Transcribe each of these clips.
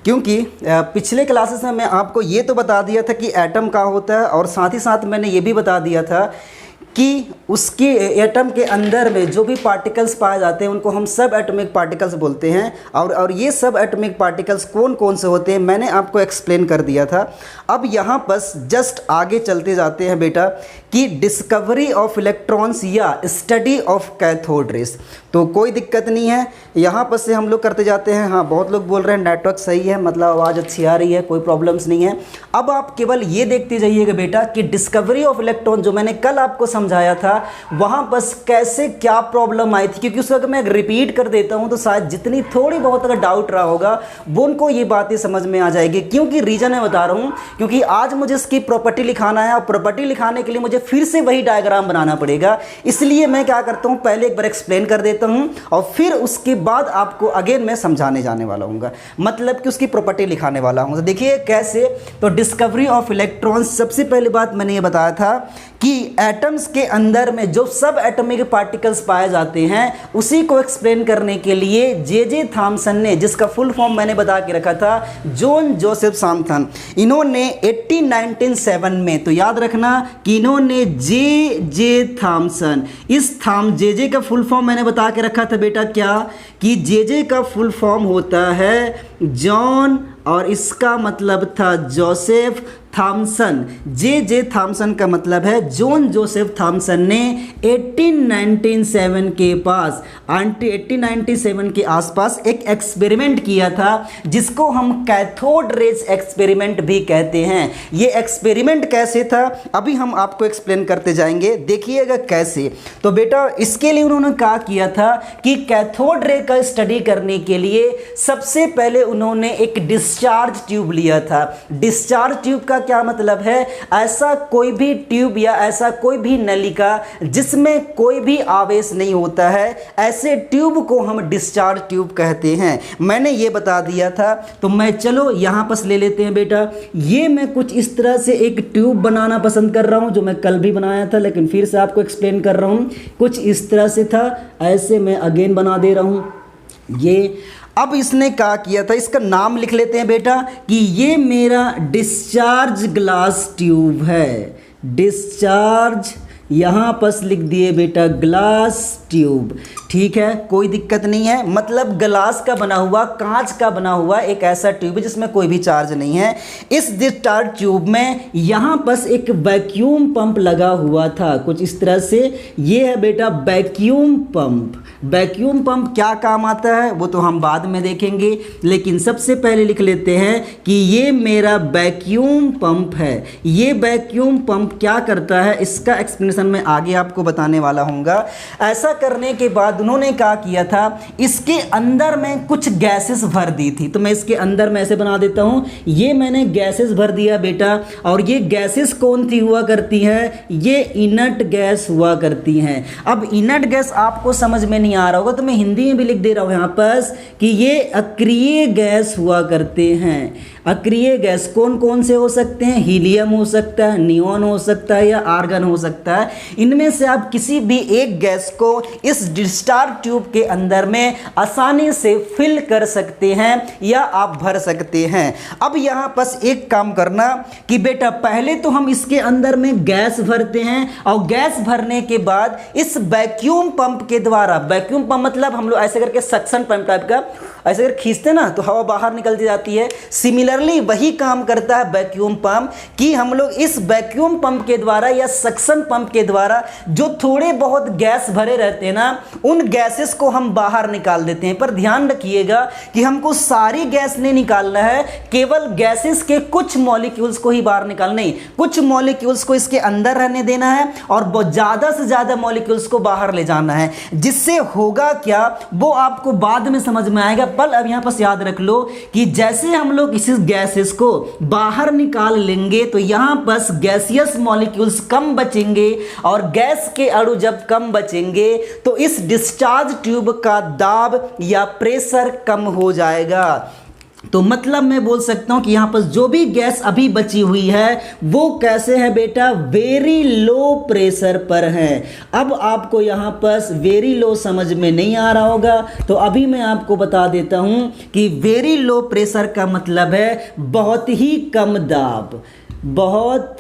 क्योंकि पिछले क्लासेस में मैं आपको ये तो बता दिया था कि एटम का होता है, और साथ ही साथ मैंने ये भी बता दिया था कि उसकी एटम के अंदर में जो भी पार्टिकल्स पाए जाते हैं उनको हम सब एटॉमिक पार्टिकल्स बोलते हैं। और ये सब एटॉमिक पार्टिकल्स कौन कौन से होते हैं मैंने आपको एक्सप्लेन कर दिया था। अब यहाँ बस जस्ट आगे चलते जाते हैं बेटा कि डिस्कवरी ऑफ इलेक्ट्रॉन्स या स्टडी ऑफ कैथोड रेस। तो कोई दिक्कत नहीं है, यहाँ पर से हम लोग करते जाते हैं। हाँ, बहुत लोग बोल रहे हैं नेटवर्क सही है, मतलब आवाज़ अच्छी आ रही है, कोई प्रॉब्लम्स नहीं है। अब आप केवल ये देखते जाइएगा बेटा कि डिस्कवरी ऑफ इलेक्ट्रॉन जो मैंने कल आपको समझाया था वहाँ बस कैसे क्या प्रॉब्लम आई थी, क्योंकि उसको अगर मैं रिपीट कर देता हूँ तो शायद जितनी थोड़ी बहुत अगर डाउट रहा होगा वो उनको ये बातें समझ में आ जाएगी। क्योंकि रीज़न मैं बता रहा हूँ, क्योंकि आज मुझे इसकी प्रॉपर्टी लिखाना है और प्रॉपर्टी लिखाने के लिए मुझे फिर से वही डायग्राम बनाना पड़ेगा। इसलिए मैं क्या करता हूँ, पहले एक बार एक्सप्लेन कर देता हूँ और फिर उसके बाद आपको अगेन मैं समझाने जाने वाला हूँ, मतलब कि उसकी प्रॉपर्टी लिखाने वाला हूँ। तो देखिए कैसे। तो डिस्कवरी ऑफ इलेक्ट्रॉन्स, सबसे पहली बात मैंने ये बताया था कि एटम्स के अंदर में जो सब एटॉमिक पार्टिकल्स पाए जाते हैं उसी को एक्सप्लेन करने के लिए जे थॉमसन ने, जिसका फुल फॉर्म मैंने बता के रखा था जॉन जोसेफ थॉमसन, इन्होंने 1897 में, तो याद रखना कि इन्होंने जे थॉमसन, इस जे का फुल फॉर्म मैंने बता के रखा था बेटा क्या, कि जे का फुल फॉर्म होता है जॉन और इसका मतलब था जोसेफ थॉमसन। जे थॉमसन का मतलब है जॉन जोसेफ थॉमसन ने 1897 के पास 1897 के आसपास एक एक्सपेरिमेंट किया था जिसको हम कैथोड रेज एक्सपेरिमेंट भी कहते हैं। ये एक्सपेरिमेंट कैसे था अभी हम आपको एक्सप्लेन करते जाएंगे, देखिएगा कैसे। तो बेटा इसके लिए उन्होंने क्या किया था कि कैथोड रे का स्टडी करने के लिए सबसे पहले उन्होंने एक डिस्चार्ज ट्यूब लिया था। डिस्चार्ज ट्यूब का क्या मतलब है, ऐसा कोई भी ट्यूब या ऐसा कोई भी नलिका जिसमें कोई भी आवेश नहीं होता है, ऐसे ट्यूब को हम डिस्चार्ज ट्यूब कहते हैं। मैंने ये बता दिया था। तो मैं चलो यहां पर ले लेते हैं बेटा, ये मैं कुछ इस तरह से एक ट्यूब बनाना पसंद कर रहा हूं जो मैं कल भी बनाया था, लेकिन फिर से आपको एक्सप्लेन कर रहा हूं। कुछ इस तरह से था, ऐसे मैं अगेन बना दे रहा हूं। ये अब इसने क्या किया था, इसका नाम लिख लेते हैं बेटा कि ये मेरा डिस्चार्ज ग्लास ट्यूब है। डिस्चार्ज यहाँ पर लिख दिए बेटा ग्लास ट्यूब, ठीक है, कोई दिक्कत नहीं है। मतलब ग्लास का बना हुआ, कांच का बना हुआ एक ऐसा ट्यूब है जिसमें कोई भी चार्ज नहीं है। इस डिस्चार्ज ट्यूब में यहाँ पर एक वैक्यूम पंप लगा हुआ था कुछ इस तरह से। ये है बेटा वैक्यूम पंप। वैक्यूम पंप क्या काम आता है वो तो हम बाद में देखेंगे, लेकिन सबसे पहले लिख लेते हैं कि ये मेरा वैक्यूम पंप है। ये वैक्यूम पंप क्या करता है इसका एक्सप्लेनेशन मैं आगे आपको बताने वाला हूँगा। ऐसा करने के बाद उन्होंने क्या किया था, इसके अंदर में कुछ गैसेस भर दी थी। तो मैं इसके अंदर में ऐसे बना देता हूँ, ये मैंने गैसेस भर दिया बेटा। और ये गैसेस कौन सी हुआ करती हैं, ये इनर्ट गैस हुआ करती हैं। अब इनर्ट गैस आपको समझ में नहीं आ रहा होगा तो मैं हिंदी में भी लिख दे रहा हूँ यहाँ पर कि ये अक्रिय गैस हुआ करते हैं। अक्रिय गैस कौन कौन से हो सकते हैं, हीलियम हो सकता है, नियॉन हो सकता है या आर्गन हो सकता है। इनमें से आप किसी भी एक गैस को इस डिस्चार्ज ट्यूब के अंदर में आसानी से फिल कर सकते हैं या आप भर सकते हैं। अब यहाँ बस एक काम करना कि बेटा पहले तो हम इसके अंदर में गैस भरते हैं और गैस भरने के बाद इस वैक्यूम पंप के द्वारा, वैक्यूम पंप मतलब हम लोग ऐसे करके सक्शन पंप टाइप का ऐसे अगर खींचते ना तो हवा बाहर निकलती जाती है। सिमिलरली वही काम करता है वैक्यूम पंप कि हम लोग इस वैक्यूम पंप के द्वारा या सक्शन पंप के द्वारा जो थोड़े बहुत गैस भरे रहते हैं ना उन गैसेस को हम बाहर निकाल देते हैं। पर ध्यान रखिएगा कि हमको सारी गैस नहीं निकालना है, केवल गैसेस के कुछ मॉलिक्यूल्स को ही बाहर निकालना, नहीं कुछ मॉलिक्यूल्स को इसके अंदर रहने देना है और बहुत ज़्यादा से ज़्यादा मॉलिक्यूल्स को बाहर ले जाना है। जिससे होगा क्या वो आपको बाद में समझ में आएगा। पर अब यहां पर याद रख लो कि जैसे हम लोग इस गैसेस को बाहर निकाल लेंगे तो यहां पर गैसियस मॉलिक्यूल्स कम बचेंगे और गैस के अणु जब कम बचेंगे तो इस डिस्चार्ज ट्यूब का दाब या प्रेशर कम हो जाएगा। तो मतलब मैं बोल सकता हूं कि यहां पर जो भी गैस अभी बची हुई है वो कैसे है बेटा, वेरी लो प्रेशर पर है। अब आपको यहां पर वेरी लो समझ में नहीं आ रहा होगा, तो अभी मैं आपको बता देता हूं कि वेरी लो प्रेशर का मतलब है बहुत ही कम दाब, बहुत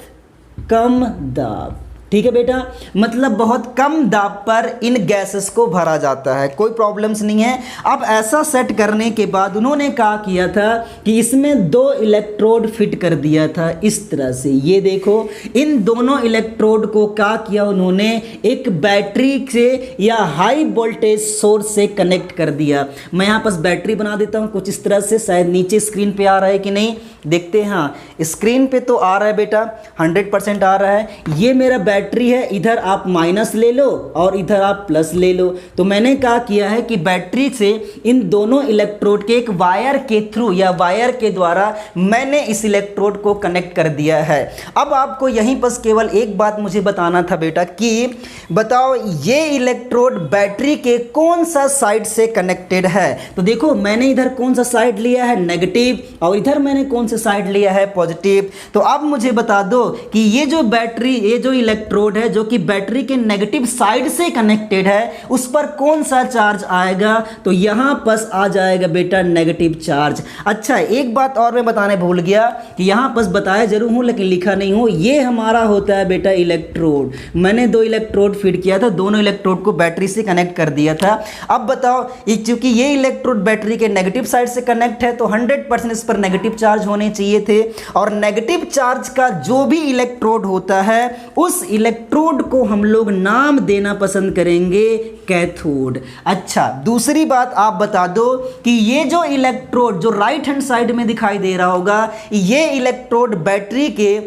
कम दाब। ठीक है बेटा, मतलब बहुत कम दाब पर इन गैसेस को भरा जाता है, कोई प्रॉब्लम्स नहीं है। अब ऐसा सेट करने के बाद उन्होंने क्या किया था कि इसमें 2 इलेक्ट्रोड फिट कर दिया था इस तरह से। ये देखो, इन दोनों इलेक्ट्रोड को क्या किया उन्होंने, एक बैटरी से या हाई वोल्टेज सोर्स से कनेक्ट कर दिया। मैं यहाँ पर बैटरी बना देता हूँ कुछ इस तरह से, शायद नीचे स्क्रीन पे आ रहा है कि नहीं देखते हैं। हाँ, स्क्रीन पे तो आ रहा है बेटा, 100% आ रहा है। ये मेरा बैटरी है, इधर आप माइनस ले लो और इधर आप प्लस ले लो। तो मैंने क्या किया है कि बैटरी से इन दोनों इलेक्ट्रोड के एक वायर के थ्रू या वायर के द्वारा मैंने इस इलेक्ट्रोड को कनेक्ट कर दिया है। अब आपको यहीं पर केवल एक बात मुझे बताना था बेटा कि बताओ ये इलेक्ट्रोड बैटरी के कौन सा साइड से कनेक्टेड है। तो देखो, मैंने इधर कौन सा साइड लिया है, नेगेटिव, और इधर मैंने कौन सा साइड लिया है, पॉजिटिव। तो अब मुझे बता दो कि ये जो बैटरी, ये जो इलेक्ट्रोड है जो कि बैटरी के नेगेटिव साइड से कनेक्टेड है, उस पर कौन सा चार्ज आएगा। तो यहां पर आ जाएगा बेटा नेगेटिव चार्ज। अच्छा, एक बात और मैं बताने भूल गया कि यहां पर बताया जरूर हूं लेकिन लिखा नहीं हूं, ये हमारा होता है बेटा इलेक्ट्रोड। मैंने 2 इलेक्ट्रोड फिट किया था, दोनों इलेक्ट्रोड को बैटरी से कनेक्ट कर दिया था। अब बताओ, चूंकि ये इलेक्ट्रोड बैटरी के नेगेटिव साइड से कनेक्ट है तो 100% इस पर नेगेटिव चार्ज होने चाहिए थे, और नेगेटिव चार्ज का जो भी इलेक्ट्रोड होता है उस इलेक्ट्रोड को हम लोग नाम देना पसंद करेंगे कैथोड। अच्छा, दूसरी बात आप बता दो कि ये जो इलेक्ट्रोड जो राइट हैंड साइड में दिखाई दे रहा होगा, ये इलेक्ट्रोड बैटरी के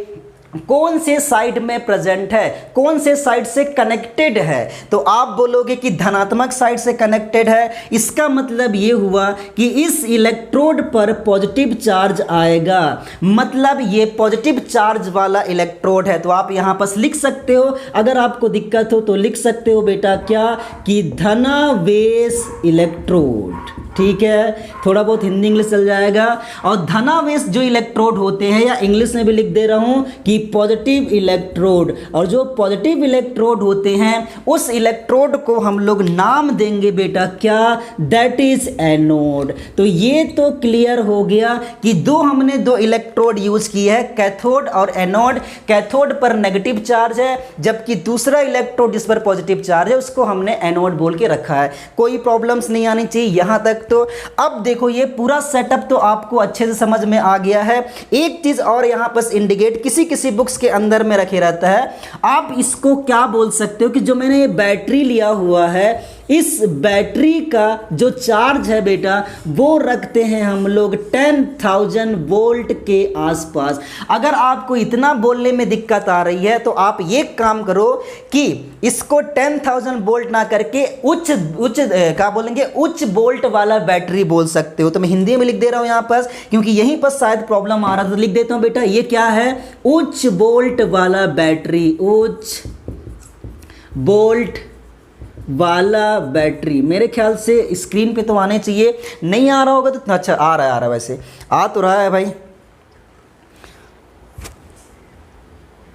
कौन से साइड में प्रेजेंट है, कौन से साइड से कनेक्टेड है। तो आप बोलोगे कि धनात्मक साइड से कनेक्टेड है। इसका मतलब ये हुआ कि इस इलेक्ट्रोड पर पॉजिटिव चार्ज आएगा, मतलब ये पॉजिटिव चार्ज वाला इलेक्ट्रोड है। तो आप यहां पर लिख सकते हो, अगर आपको दिक्कत हो तो लिख सकते हो बेटा क्या, कि धनावेश इलेक्ट्रोड। ठीक है, थोड़ा बहुत हिंदी इंग्लिश चल जाएगा। और धनावेश जो इलेक्ट्रोड होते हैं, या इंग्लिश में भी लिख दे रहा हूं कि पॉजिटिव इलेक्ट्रोड, और जो पॉजिटिव इलेक्ट्रोड होते हैं उस इलेक्ट्रोड को हम लोग नाम देंगे बेटा क्या, दैट इज एनोड। तो ये तो क्लियर हो गया कि हमने दो इलेक्ट्रोड यूज किए हैं, कैथोड और एनोड। कैथोड पर नेगेटिव चार्ज है, जबकि दूसरा इलेक्ट्रोड जिस पर पॉजिटिव चार्ज है उसको हमने एनोड बोल के रखा है। कोई प्रॉब्लम्स नहीं आनी चाहिए यहां तक। तो अब देखो, ये पूरा सेटअप तो आपको अच्छे से समझ में आ गया है। एक चीज और यहां पर इंडिकेट किसी बुक्स के अंदर में रखे रहता है, आप इसको क्या बोल सकते हो कि जो मैंने ये बैटरी लिया हुआ है, इस बैटरी का जो चार्ज है बेटा वो रखते हैं हम लोग 10,000 वोल्ट के आसपास। अगर आपको इतना बोलने में दिक्कत आ रही है तो आप ये काम करो कि इसको 10,000 वोल्ट ना करके उच्च क्या बोलेंगे, उच्च वोल्ट वाला बैटरी बोल सकते हो। तो मैं हिंदी में लिख दे रहा हूं यहां पर, क्योंकि यहीं पर शायद प्रॉब्लम आ रहा था, तो लिख देता हूं बेटा ये क्या है, उच्च वोल्ट वाला बैटरी, उच्च वोल्ट वाला बैटरी। मेरे ख्याल से स्क्रीन पे तो आने चाहिए, नहीं आ रहा होगा तो अच्छा आ रहा है, वैसे आ तो रहा है भाई।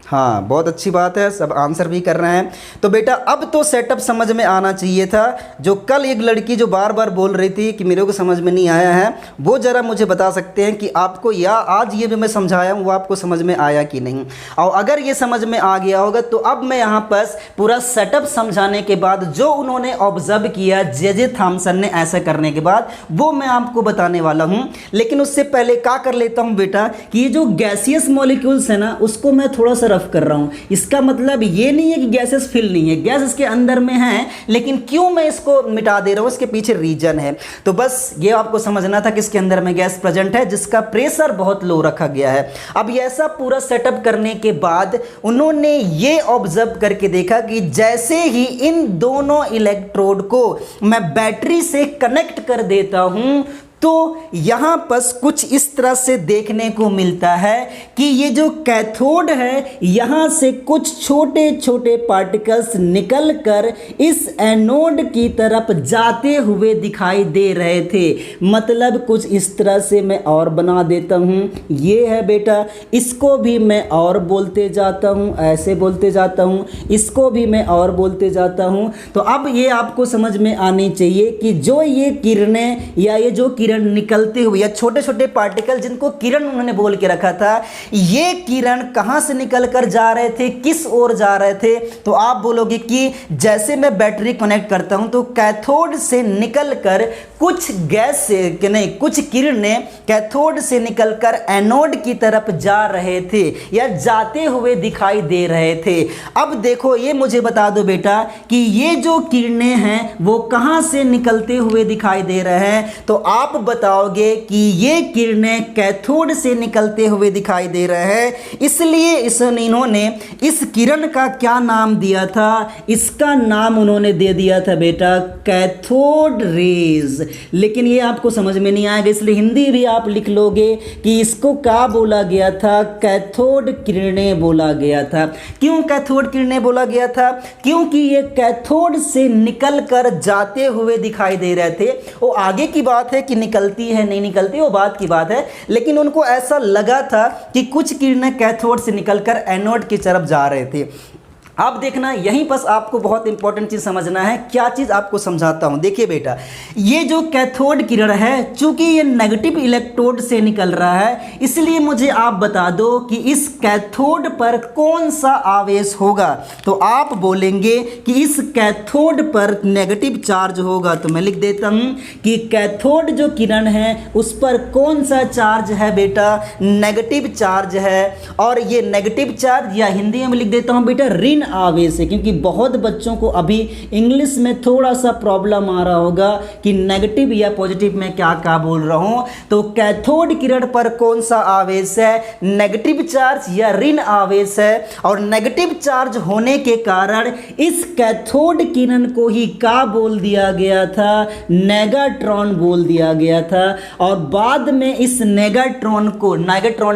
हाँ, बहुत अच्छी बात है, सब आंसर भी कर रहे हैं। तो बेटा अब तो सेटअप समझ में आना चाहिए था। जो कल एक लड़की जो बार बार बोल रही थी कि मेरे को समझ में नहीं आया है, वो ज़रा मुझे बता सकते हैं कि आपको या आज ये भी मैं समझाया हूँ वो आपको समझ में आया कि नहीं। और अगर ये समझ में आ गया होगा तो अब मैं यहाँ पर पूरा सेटअप समझाने के बाद जो उन्होंने ऑब्जर्व किया जे थॉमसन ने ऐसा करने के बाद, वो मैं आपको बताने वाला हूँ। लेकिन उससे पहले क्या कर लेता हूँ बेटा कि ये जो गैसियस मॉलिक्यूल्स है ना, उसको मैं थोड़ा सा कर रहा हूं। इसका मतलब ये नहीं है कि गैसेस फिल नहीं है, गैस इसके अंदर में है, लेकिन क्यों मैं इसको मिटा दे रहा हूं, इसके पीछे रीजन है। तो बस ये आपको समझना था कि इसके अंदर में गैस प्रेजेंट है जिसका प्रेशर बहुत लो रखा गया है। अब ऐसा पूरा सेटअप करने के बाद उन्होंने ये ऑब्जर्व करके देखा कि जैसे ही इन दोनों इलेक्ट्रोड को मैं बैटरी से कनेक्ट कर देता हूं तो यहाँ पर कुछ इस तरह से देखने को मिलता है कि ये जो कैथोड है यहाँ से कुछ छोटे छोटे पार्टिकल्स निकल कर इस एनोड की तरफ जाते हुए दिखाई दे रहे थे। मतलब कुछ इस तरह से मैं और बना देता हूँ, ये है बेटा, इसको भी मैं और बोलते जाता हूँ, ऐसे बोलते जाता हूँ, इसको भी मैं और बोलते जाता हूँ। तो अब ये आपको समझ में आनी चाहिए कि जो ये किरणें या ये जो किरण निकलते हुए या छोटे छोटे पार्टिकल जिनको किरण उन्होंने बोल के रखा था, ये किरण कहाँ से निकल कर जा रहे थे, किस ओर जा रहे थे। तो आप बोलोगे कि जैसे मैं बैटरी कनेक्ट करता हूँ तो कैथोड से निकल कर कुछ गैस से कि नहीं, कुछ किरणें कैथोड से निकलकर एनोड की तरफ जा रहे थे या जाते हुए दिखाई दे रहे थे। अब देखो ये मुझे बता दो बेटा कि ये जो किरणें हैं वो कहाँ से निकलते हुए दिखाई दे रहे हैं। तो आप बताओगे कि ये किरणें कैथोड से निकलते हुए दिखाई दे रहे हैं, इसलिए इन्होंने इस किरण का क्या नाम दिया था, इसका नाम उन्होंने दे दिया था बेटा कैथोड रेज। लेकिन ये आपको समझ में नहीं आएगा, इसलिए हिंदी भी आप लिख लोगे कि इसको क्या बोला गया था, कैथोड किरणें बोला गया था। क्यों कैथोड किरणें बोला गया था? क्योंकि ये कैथोड से निकल कर जाते हुए दिखाई दे रहे थे। वो आगे की बात है कि निकलती है नहीं निकलती, वो बात की बात है, लेकिन उनको ऐसा लगा था कि कुछ किरणें कैथोड से निकलकर एनोड की तरफ जा रहे थे। अब देखना यहीं पर आपको बहुत इंपॉर्टेंट चीज़ समझना है। क्या चीज़ आपको समझाता हूं, देखिए बेटा, ये जो कैथोड किरण है चूंकि ये नेगेटिव इलेक्ट्रोड से निकल रहा है, इसलिए मुझे आप बता दो कि इस कैथोड पर कौन सा आवेश होगा। तो आप बोलेंगे कि इस कैथोड पर नेगेटिव चार्ज होगा। तो मैं लिख देता हूं कि कैथोड जो किरण है उस पर कौन सा चार्ज है बेटा, नेगेटिव चार्ज है। और ये नेगेटिव चार्ज या हिंदी में लिख देता हूं बेटा ऋण आवेश है, क्योंकि बहुत बच्चों को अभी इंग्लिश में थोड़ा सा प्रॉब्लम आ रहा होगा कि नेगेटिव या पॉजिटिव में क्या क्या बोल रहा हूं। तो कैथोड किरण पर कौन सा आवेश है, नेगेटिव चार्ज या ऋण आवेश है। और नेगेटिव चार्ज होने के कारण इस कैथोड किरण को ही क्या बोल दिया गया था, नेगाट्रॉन बोल दिया गया था। और बाद में इस नेगाट्रॉन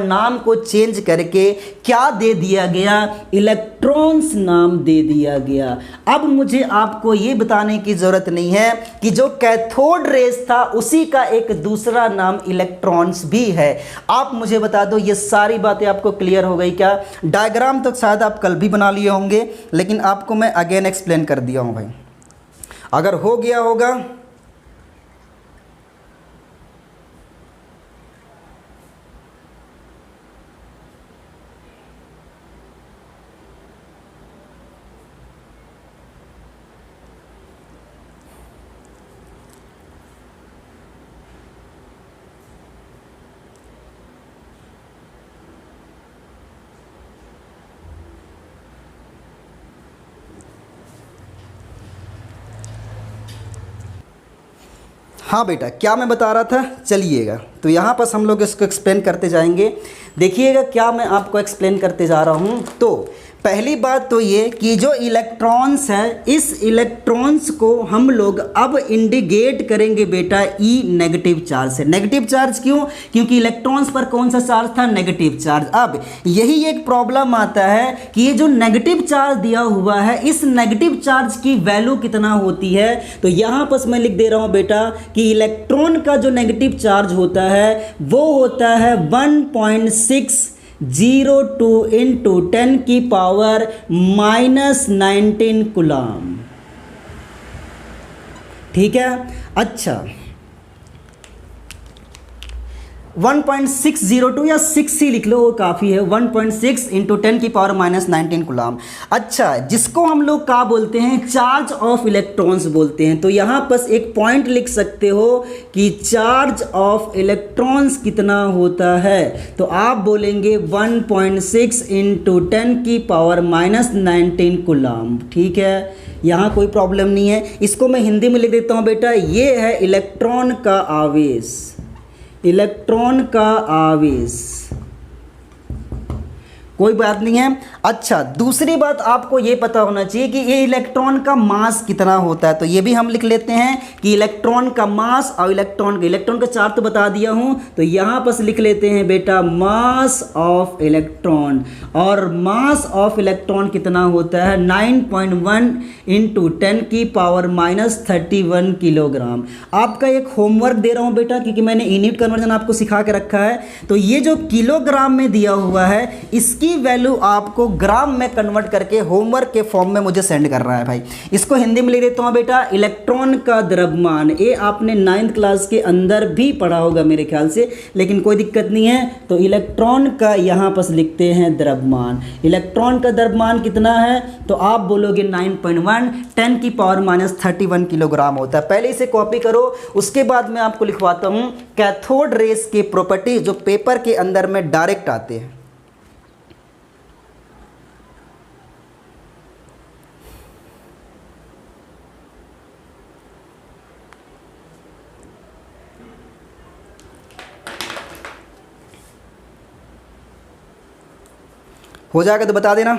नाम को चेंज करके क्या दे दिया गया, इलेक्ट्रॉन्स नाम दे दिया गया। अब मुझे आपको ये बताने की जरूरत नहीं है कि जो कैथोड रेस था उसी का एक दूसरा नाम इलेक्ट्रॉन्स भी है। आप मुझे बता दो ये सारी बातें आपको क्लियर हो गई क्या? डायग्राम तो शायद आप कल भी बना लिए होंगे, लेकिन आपको मैं अगेन एक्सप्लेन कर दिया हूं भाई। अगर हो गया होगा हाँ बेटा, क्या मैं बता रहा था, चलिएगा तो यहाँ पर हम लोग इसको एक्सप्लेन करते जाएंगे। देखिएगा क्या मैं आपको एक्सप्लेन करते जा रहा हूँ। तो पहली बात तो ये कि जो इलेक्ट्रॉन्स है, इस इलेक्ट्रॉन्स को हम लोग अब इंडिकेट करेंगे बेटा ई नेगेटिव चार्ज से। नेगेटिव चार्ज क्यों? क्योंकि इलेक्ट्रॉन्स पर कौन सा चार्ज था, नेगेटिव चार्ज। अब यही एक प्रॉब्लम आता है कि ये जो नेगेटिव चार्ज दिया हुआ है, इस नेगेटिव चार्ज की वैल्यू कितना होती है। तो यहाँ पर मैं लिख दे रहा हूँ बेटा कि इलेक्ट्रॉन का जो नेगेटिव चार्ज होता है वो होता है 1.602 इंटू 10 की पावर -19 कूलम। ठीक है, अच्छा 1.602 या 6 ही लिख लो, वो काफ़ी है। 1.6 इंटू 10 की पावर -19 कूलम। अच्छा, जिसको हम लोग क्या बोलते हैं, चार्ज ऑफ इलेक्ट्रॉन्स बोलते हैं। तो यहाँ पर एक पॉइंट लिख सकते हो कि चार्ज ऑफ इलेक्ट्रॉन्स कितना होता है। तो आप बोलेंगे 1.6 इंटू 10 की पावर -19 कूलम। ठीक है, यहाँ कोई प्रॉब्लम नहीं है। इसको मैं हिंदी में लिख देता हूँ बेटा, ये है इलेक्ट्रॉन का आवेश। इलेक्ट्रॉन का आवेश कोई बात नहीं है। अच्छा, दूसरी बात आपको ये पता होना चाहिए कि ये इलेक्ट्रॉन का मास कितना होता है, तो ये भी हम लिख लेते हैं कि इलेक्ट्रॉन का मास और इलेक्ट्रॉन का चार्ज तो बता दिया हूं, तो यहां पर लिख लेते हैं बेटा मास ऑफ इलेक्ट्रॉन। और मास ऑफ इलेक्ट्रॉन कितना होता है 9.1 इंटू 10⁻³ किलोग्राम। आपका एक होमवर्क दे रहा हूं बेटा, क्योंकि मैंने यूनिट कन्वर्जन आपको सिखा के रखा है, तो ये जो किलोग्राम में दिया हुआ है इसकी वैल्यू आपको ग्राम में कन्वर्ट करके होमवर्क के फॉर्म में मुझे सेंड कर रहा है भाई। इसको हिंदी में लिख देता हूं बेटा, इलेक्ट्रॉन का द्रव्यमान। ये आपने 9th क्लास के अंदर भी पढ़ा होगा मेरे ख्याल से, लेकिन कोई दिक्कत नहीं है। तो इलेक्ट्रॉन का यहां पर लिखते हैं द्रव्यमान। इलेक्ट्रॉन का द्रव्यमान कितना है, तो आप बोलोगे 9.1 10⁻³ किलोग्राम होता है। पहले इसे कॉपी करो, उसके बाद मैं आपको लिखवाता हूं कैथोड रेस के प्रॉपर्टीज जो पेपर के अंदर में डायरेक्ट आते हैं। हो जाएगा तो बता देना,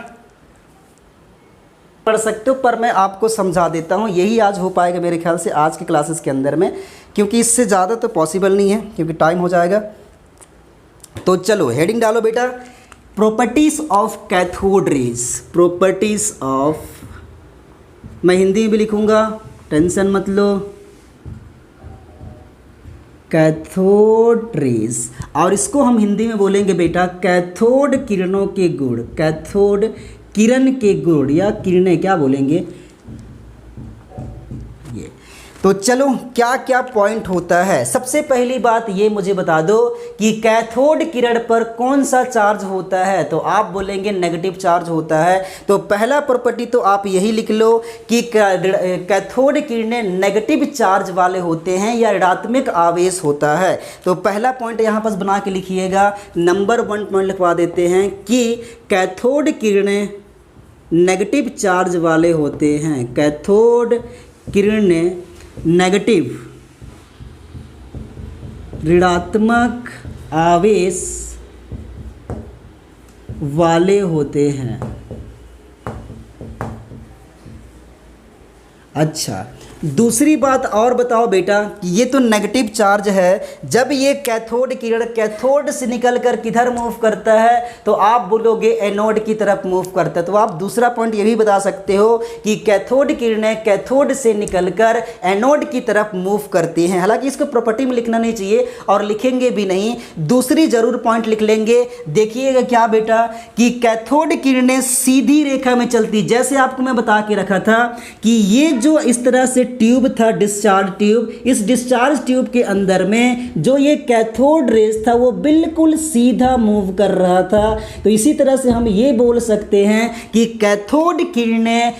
पढ़ सकते हो, पर मैं आपको समझा देता हूँ। यही आज हो पाएगा मेरे ख्याल से आज के क्लासेस के अंदर में, क्योंकि इससे ज़्यादा तो पॉसिबल नहीं है, क्योंकि टाइम हो जाएगा। तो चलो हेडिंग डालो बेटा, properties of cathode rays. Properties of, मैं हिंदी में भी लिखूँगा, टेंशन मत लो, कैथोड रेज। और इसको हम हिंदी में बोलेंगे बेटा कैथोड किरणों के गुण। कैथोड किरण के गुण या किरणें क्या बोलेंगे ये। तो चलो क्या क्या पॉइंट होता है। सबसे पहली बात ये मुझे बता दो कि कैथोड किरण पर कौन सा चार्ज होता है, तो आप बोलेंगे नेगेटिव चार्ज होता है। तो पहला प्रॉपर्टी तो आप यही लिख लो कि कैथोड किरणें नेगेटिव चार्ज वाले होते हैं या ऋणात्मक आवेश होता है। तो पहला पॉइंट यहाँ पर बना के लिखिएगा। नंबर 1 पॉइंट लिखवा देते हैं कि कैथोड किरणें नेगेटिव चार्ज वाले होते हैं। कैथोड किरणें नेगेटिव ऋणात्मक आवेश वाले होते हैं। अच्छा, दूसरी बात और बताओ बेटा कि ये तो नेगेटिव चार्ज है, जब ये कैथोड किरण कैथोड से निकलकर किधर मूव करता है, तो आप बोलोगे एनोड की तरफ मूव करता है। तो आप दूसरा पॉइंट ये भी बता सकते हो कि कैथोड किरणें कैथोड से निकलकर एनोड की तरफ मूव करती हैं। हालांकि इसको प्रॉपर्टी में लिखना नहीं चाहिए और लिखेंगे भी नहीं, दूसरी जरूर पॉइंट लिख लेंगे। देखिएगा क्या बेटा कि कैथोड किरणें सीधी रेखा में चलती, जैसे आपको मैं बता के रखा था कि ये जो इस तरह से ट्यूब था, डिस्चार्ज ट्यूब, इस डिस्चार्ज ट्यूब के अंदर में जो ये कैथोड रेस था वो बिल्कुल सीधा मूव कर रहा था। तो इसी तरह से हम ये बोल सकते हैं कि कैथोड किरणें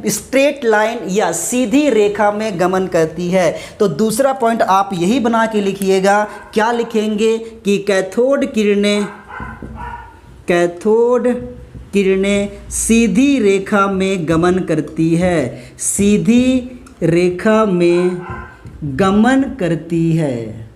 स्ट्रेट लाइन या सीधी रेखा में गमन करती है। तो दूसरा पॉइंट आप यही बना के लिखिएगा। क्या लिखेंगे कि कैथोड किरणें सीधी रेखा में गमन करती है। सीधी रेखा में गमन करती है।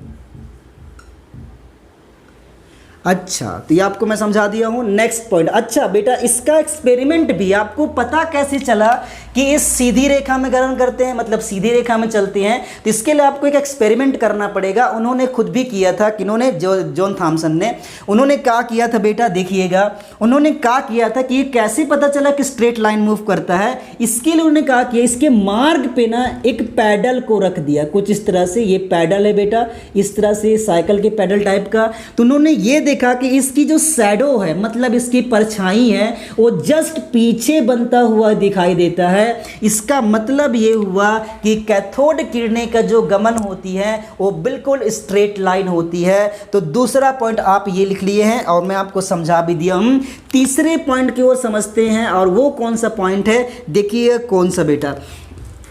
अच्छा, तो ये आपको मैं समझा दिया हूँ। नेक्स्ट पॉइंट, अच्छा बेटा इसका एक्सपेरिमेंट भी आपको पता कैसे चला कि इस सीधी रेखा में गमन करते हैं, मतलब सीधी रेखा में चलते हैं। तो इसके लिए आपको एक एक्सपेरिमेंट करना पड़ेगा। उन्होंने खुद भी किया था, किन्होंने जॉन थॉमसन ने। उन्होंने क्या किया था बेटा, देखिएगा उन्होंने क्या किया था कि ये कैसे पता चला कि स्ट्रेट लाइन मूव करता है। इसके लिए उन्होंने क्या किया, इसके मार्ग पे ना एक पैडल को रख दिया, कुछ इस तरह से। ये पैडल है बेटा, इस तरह से साइकिल के पैडल टाइप का। तो उन्होंने ये देखा कि इसकी जो शैडो है, मतलब इसकी परछाई है, वो जस्ट पीछे बनता हुआ दिखाई देता है। इसका मतलब ये हुआ कि कैथोड किरणें का जो गमन होती है वो बिल्कुल स्ट्रेट लाइन होती है। तो दूसरा पॉइंट आप ये लिख लिए हैं और मैं आपको समझा भी दिया हूं। तीसरे पॉइंट की ओर समझते हैं, और वो कौन सा पॉइंट है, देखिए कौन सा बेटा।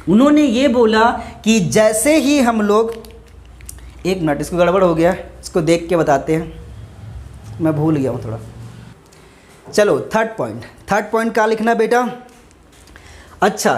उन्होंने ये बोला कि जैसे ही हम लोग, एक मिनट इसको गड़बड़ हो गया, इसको देख के बताते हैं, मैं भूल गया हूँ थोड़ा। चलो थर्ड पॉइंट क्या लिखना बेटा। अच्छा,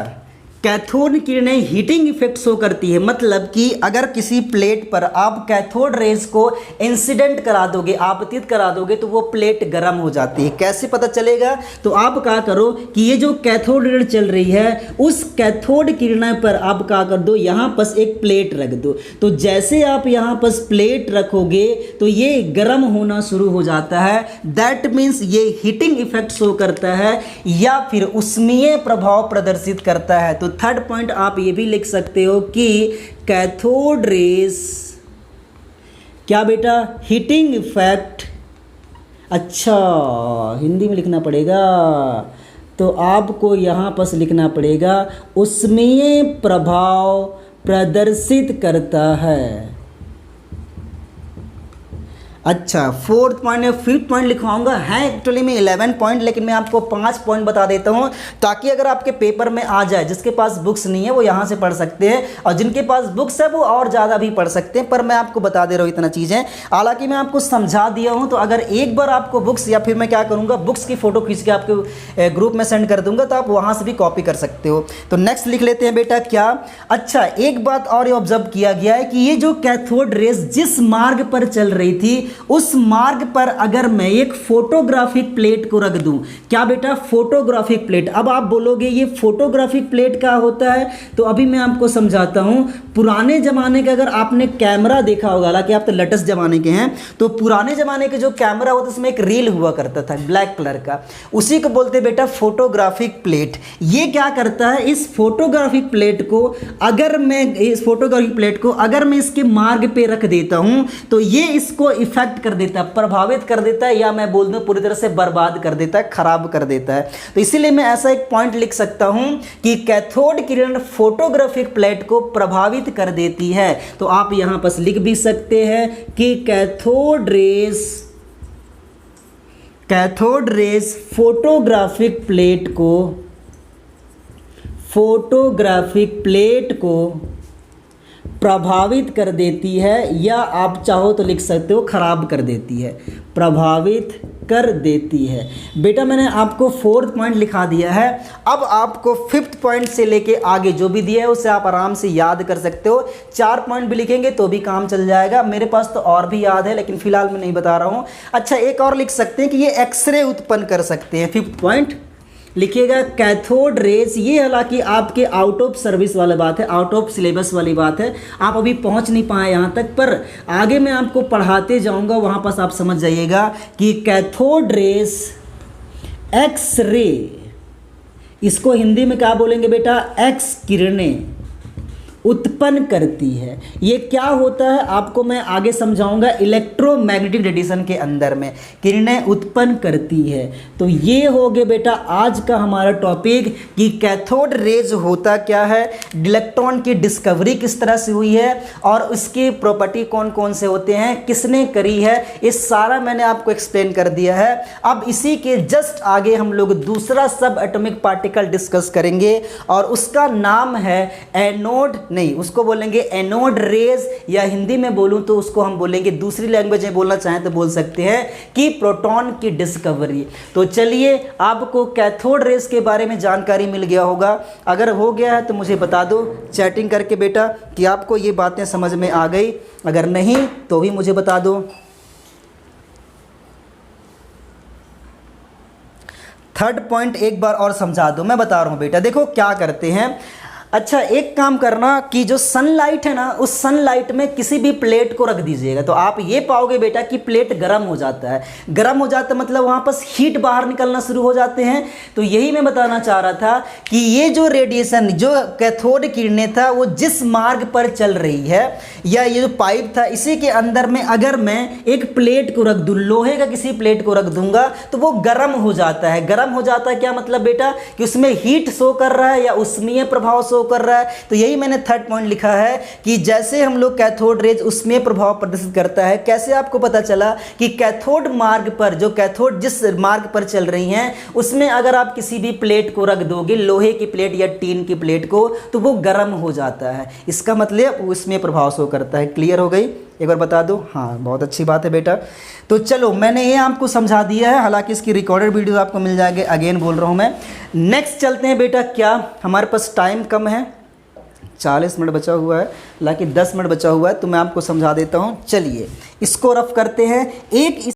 कैथोड किरणें हीटिंग इफेक्ट शो करती है, मतलब कि अगर किसी प्लेट पर आप कैथोड रेज को इंसिडेंट करा दोगे, आपतित करा दोगे, तो वो प्लेट गर्म हो जाती है। कैसे पता चलेगा? तो आप क्या करो कि ये जो कैथोड रे चल रही है उस कैथोड किरणें पर आप क्या कर दो, यहाँ पर एक प्लेट रख दो। तो जैसे आप यहाँ पर प्लेट रखोगे तो ये गर्म होना शुरू हो जाता है। दैट मीन्स ये हीटिंग इफेक्ट शो करता है या फिर उष्मीय प्रभाव प्रदर्शित करता है। तो थर्ड पॉइंट आप ये भी लिख सकते हो कि कैथोड रेज क्या बेटा, हीटिंग इफेक्ट। अच्छा, हिंदी में लिखना पड़ेगा, तो आपको यहाँ पर लिखना पड़ेगा उष्मीय प्रभाव प्रदर्शित करता है। अच्छा, फोर्थ पॉइंट या फिफ्थ पॉइंट लिखवाऊंगा, है एक्चुअली में 11 पॉइंट, लेकिन मैं आपको 5 पॉइंट बता देता हूं ताकि अगर आपके पेपर में आ जाए। जिसके पास बुक्स नहीं है वो यहाँ से पढ़ सकते हैं, और जिनके पास बुक्स है वो और ज़्यादा भी पढ़ सकते हैं, पर मैं आपको बता दे रहा हूँ इतना चीज़ें। हालांकि मैं आपको समझा दिया हूँ, तो अगर एक बार आपको बुक्स, या फिर मैं क्या करूँगा, बुक्स की फ़ोटो खींच के आपके ग्रुप में सेंड कर दूँगा, तो आप वहाँ से भी कॉपी कर सकते हो। तो नेक्स्ट लिख लेते हैं बेटा क्या। अच्छा, एक बात और ऑब्जर्व किया गया है कि ये जो कैथोड रेज जिस मार्ग पर चल रही थी उस मार्ग पर अगर मैं एक फोटोग्राफिक प्लेट को रख दूं, क्या बेटा, फोटोग्राफिक प्लेट। अब आप बोलोगे ये फोटोग्राफिक प्लेट क्या होता है, तो अभी मैं आपको समझाता हूं। पुराने जमाने का अगर आपने कैमरा देखा होगा, हालांकि आप तो लेटेस्ट जमाने के हैं, तो पुराने जमाने के जो कैमरा होता उसमें एक रील हुआ करता था ब्लैक कलर का, उसी को बोलते बेटा फोटोग्राफिक प्लेट। ये क्या करता है, इस फोटोग्राफिक प्लेट को अगर मैं इसके मार्ग पे रख देता हूं तो ये इसको इफेक्ट कर देता है, प्रभावित कर देता है, या मैं बोल दूं पूरी तरह से बर्बाद कर देता है, खराब कर देता है। तो इसीलिए मैं ऐसा एक पॉइंट लिख सकता हूं कि कैथोड किरण फोटोग्राफिक प्लेट को प्रभावित कर देती है। तो आप यहां पर लिख भी सकते हैं कि कैथोड रेज फोटोग्राफिक प्लेट को प्रभावित कर देती है, या आप चाहो तो लिख सकते हो खराब कर देती है, प्रभावित कर देती है। बेटा मैंने आपको फोर्थ पॉइंट लिखा दिया है। अब आपको फिफ्थ पॉइंट से लेके आगे जो भी दिया है उसे आप आराम से याद कर सकते हो। 4 पॉइंट भी लिखेंगे तो भी काम चल जाएगा। मेरे पास तो और भी याद है, लेकिन फिलहाल मैं नहीं बता रहा हूँ। अच्छा, एक और लिख सकते हैं कि ये एक्सरे उत्पन्न कर सकते हैं। फिफ्थ पॉइंट लिखिएगा कैथोड रेज। ये हालांकि आपके आउट ऑफ सर्विस वाली बात है, आउट ऑफ सिलेबस वाली बात है, आप अभी पहुंच नहीं पाए यहाँ तक, पर आगे मैं आपको पढ़ाते जाऊँगा, वहाँ पास आप समझ जाइएगा कि कैथोड रेज एक्स रे, इसको हिंदी में क्या बोलेंगे बेटा, एक्स किरणें उत्पन्न करती है। ये क्या होता है आपको मैं आगे समझाऊंगा। इलेक्ट्रोमैग्नेटिक रेडिएशन के अंदर में किरणें उत्पन्न करती है। तो ये हो गया बेटा आज का हमारा टॉपिक कि कैथोड रेज होता क्या है, इलेक्ट्रॉन की डिस्कवरी किस तरह से हुई है, और उसकी प्रॉपर्टी कौन कौन से होते हैं, किसने करी है, ये सारा मैंने आपको एक्सप्लेन कर दिया है। अब इसी के जस्ट आगे हम लोग दूसरा सब एटॉमिक पार्टिकल डिस्कस करेंगे, और उसका नाम है एनोड, नहीं उसको बोलेंगे एनोड रेज, या हिंदी में बोलूं तो उसको हम बोलेंगे, दूसरी लैंग्वेज में बोलना चाहें तो बोल सकते हैं कि प्रोटॉन की डिस्कवरी। तो चलिए, आपको कैथोड रेज के बारे में जानकारी मिल गया होगा। अगर हो गया है तो मुझे बता दो चैटिंग करके बेटा कि आपको ये बातें समझ में आ गई। अगर नहीं तो भी मुझे बता दो। थर्ड पॉइंट एक बार और समझा दो, मैं बता रहा हूं बेटा। देखो क्या करते हैं। अच्छा, एक काम करना कि जो सनलाइट है ना, उस सनलाइट में किसी भी प्लेट को रख दीजिएगा, तो आप ये पाओगे बेटा कि प्लेट गर्म हो जाता है। गर्म हो जाता है मतलब वहाँ पर हीट बाहर निकलना शुरू हो जाते हैं। तो यही मैं बताना चाह रहा था कि ये जो रेडिएशन, जो कैथोड किरणें था, वो जिस मार्ग पर चल रही है, या ये जो पाइप था, इसी के अंदर में अगर मैं एक प्लेट को रख दूँ, लोहे का किसी प्लेट को रख दूंगा, तो वो गर्म हो जाता है। गर्म हो जाता है क्या मतलब बेटा, कि उसमें हीट शो कर रहा है या उष्मीय प्रभाव शो कर रहा है। तो यही मैंने थर्ड पॉइंट लिखा है कि जैसे हम लोग कैथोड रेज उसमें प्रभाव प्रदर्शित करता है। कैसे आपको पता चला कि कैथोड मार्ग पर, जो कैथोड जिस मार्ग पर चल रही हैं, उसमें अगर आप किसी भी प्लेट को रख दोगे, लोहे की प्लेट या टीन की प्लेट को, तो वो गर्म हो जाता है। इसका मतलब उसमें प्रभाव शो करता है। क्लियर हो गई। एक बार बता दो। हाँ, बहुत अच्छी बात है बेटा। तो चलो, मैंने ये आपको समझा दिया है, हालांकि इसकी रिकॉर्डेड वीडियो आपको मिल जाएगी, अगेन बोल रहा हूँ मैं। नेक्स्ट चलते हैं बेटा, क्या हमारे पास टाइम कम है, 40 मिनट बचा हुआ है, हालांकि 10 मिनट बचा हुआ है, तो मैं आपको समझा देता हूँ। चलिए इसको रफ करते हैं। एक